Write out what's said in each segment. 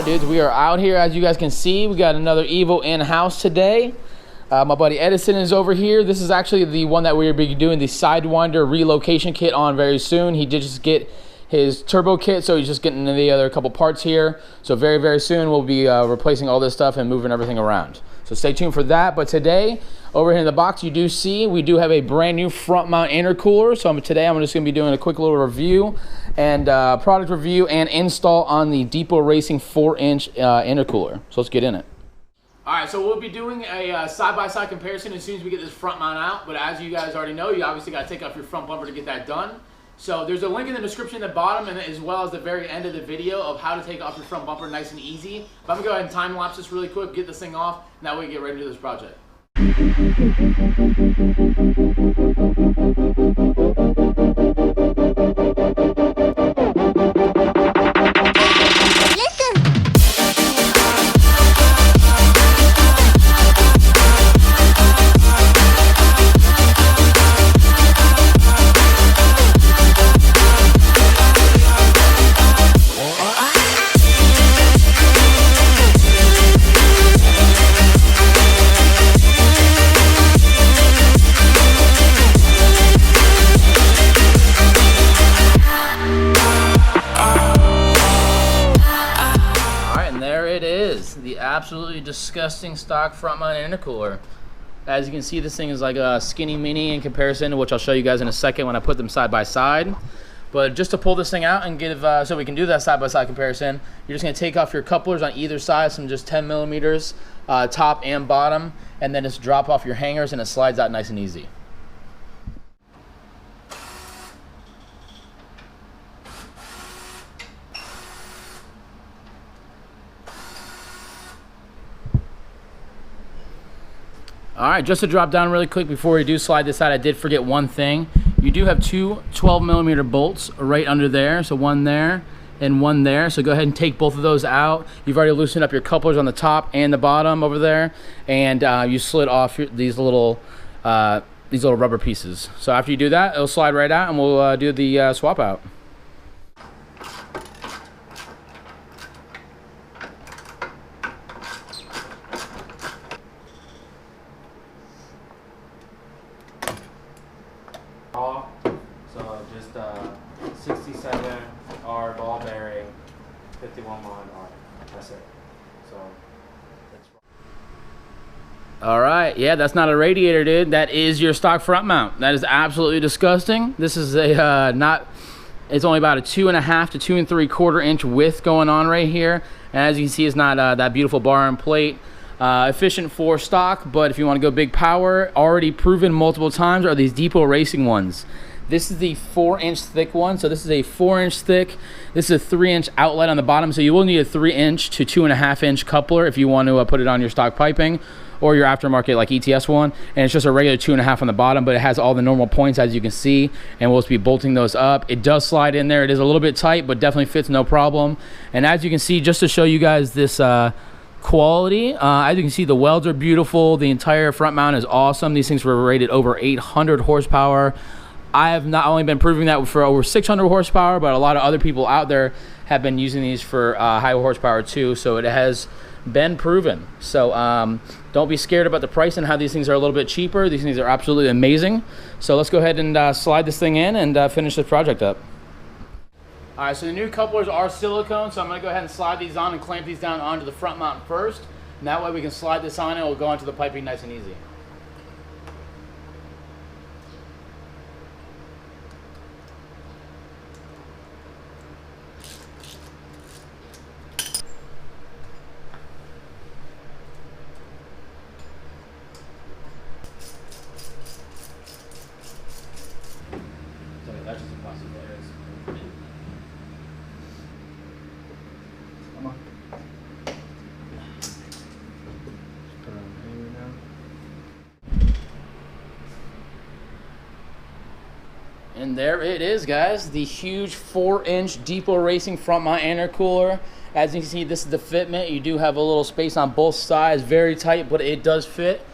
Alright dudes, we are out here. As you guys can see, we got another Evo in-house today. My buddy Edison is over here. This is actually the one that we're be doing the Sidewinder relocation kit on very soon. He did just get his turbo kit, so he's just getting the other couple parts here. So very, very soon we'll be replacing all this stuff and moving everything around. So stay tuned for that. But today, over here in the box, you do see we do have a brand new front mount intercooler. So today I'm just going to be doing a quick little review and product review and install on the Depot Racing 4-inch intercooler. So let's get in it. All right, so we'll be doing a side-by-side comparison as soon as we get this front mount out. But as you guys already know, you obviously got to take off your front bumper to get that done. So there's a link in the description at the bottom and as well as the very end of the video of how to take off your front bumper nice and easy. But I'm going to go ahead and time lapse this really quick, get this thing off, and that way we get ready to do this project. The absolutely disgusting stock front mount intercooler. As you can see, this thing is like a skinny mini in comparison, which I'll show you guys in a second when I put them side by side. But just to pull this thing out and give so we can do that side by side comparison, you're just going to take off your couplers on either side, some just 10 millimeters top and bottom, and then just drop off your hangers and it slides out nice and easy. All right, just to drop down really quick before we do slide this out, I did forget one thing. You do have two 12mm bolts right under there, so one there and one there. So go ahead and take both of those out. You've already loosened up your couplers on the top and the bottom over there, and you slid off these little rubber pieces. So after you do that, it'll slide right out, and we'll do the swap out. So just 67 R ball bearing, 51 mod R. That's it. So that's all right, yeah, that's not a radiator, dude. That is your stock front mount. That is absolutely disgusting. This is a it's only about a 2.5 to 2 3/4 inch width going on right here. And as you can see, it's not that beautiful bar and plate. Efficient for stock, but if you want to go big power, already proven multiple times are these Depot Racing ones. This is the 4-inch thick one, so this is a 4-inch thick. This is a 3-inch outlet on the bottom, so you will need a 3-inch to 2.5-inch coupler if you want to put it on your stock piping or your aftermarket like ETS one. And it's just a regular 2.5 on the bottom, but it has all the normal points as you can see, and we'll just be bolting those up. It does slide in there. It is a little bit tight, but definitely fits no problem. And as you can see, just to show you guys this quality, as you can see, the welds are beautiful. The entire front mount is awesome. These things were rated over 800 horsepower. I have not only been proving that for over 600 horsepower, but a lot of other people out there have been using these for high horsepower too, so it has been proven. So don't be scared about the price and how these things are a little bit cheaper. These things are absolutely amazing. So let's go ahead and slide this thing in and finish this project up. All right, so the new couplers are silicone, so I'm going to go ahead and slide these on and clamp these down onto the front mount first. And that way we can slide this on and it will go onto the piping nice and easy. So that's just a plastic layer. Come on. Put it on the hanger now. And there it is, guys. The huge 4-inch Depot Racing front mount intercooler. As you can see, this is the fitment. You do have a little space on both sides, very tight, but it does fit.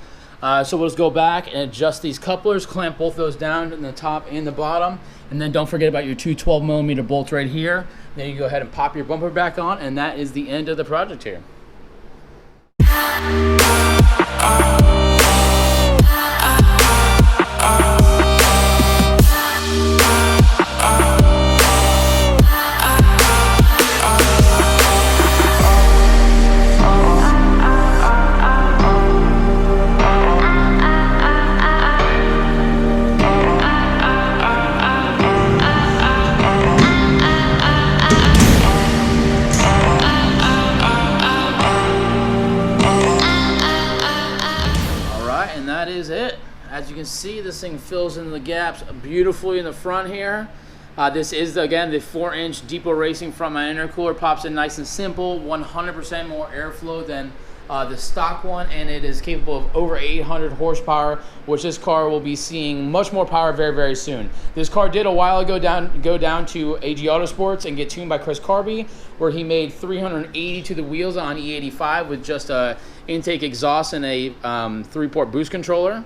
So we'll just go back and adjust these couplers, clamp both those down in the top and the bottom, and then don't forget about your two 12mm bolts right here. Then you go ahead and pop your bumper back on, and that is the end of the project here. And that is it. As you can see, this thing fills in the gaps beautifully in the front here. This is, again, the 4-inch Depot Racing front mount intercooler. Pops in nice and simple, 100% more airflow than the stock one, and it is capable of over 800 horsepower, which this car will be seeing much more power very, very soon. This car did a while ago go down to AG Autosports and get tuned by Chris Carby, where he made 380 to the wheels on E85 with just a intake exhaust and a 3-port boost controller.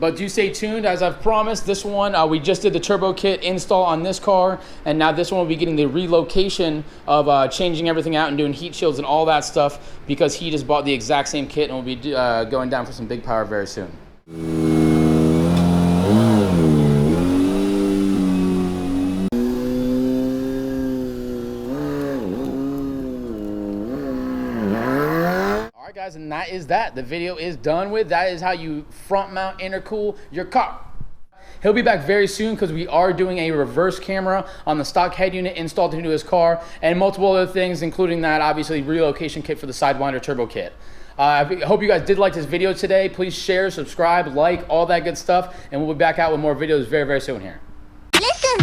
But do stay tuned, as I've promised. This one, we just did the turbo kit install on this car, and now this one will be getting the relocation of changing everything out and doing heat shields and all that stuff, because he just bought the exact same kit and will be going down for some big power very soon. Guys, and that is that. The video is done with. That is how you front mount intercool your car. He'll be back very soon because we are doing a reverse camera on the stock head unit installed into his car, and multiple other things, including that obviously relocation kit for the Sidewinder turbo kit. I hope you guys did like this video today. Please share, subscribe, like, all that good stuff, and we'll be back out with more videos very, very soon here. Listen.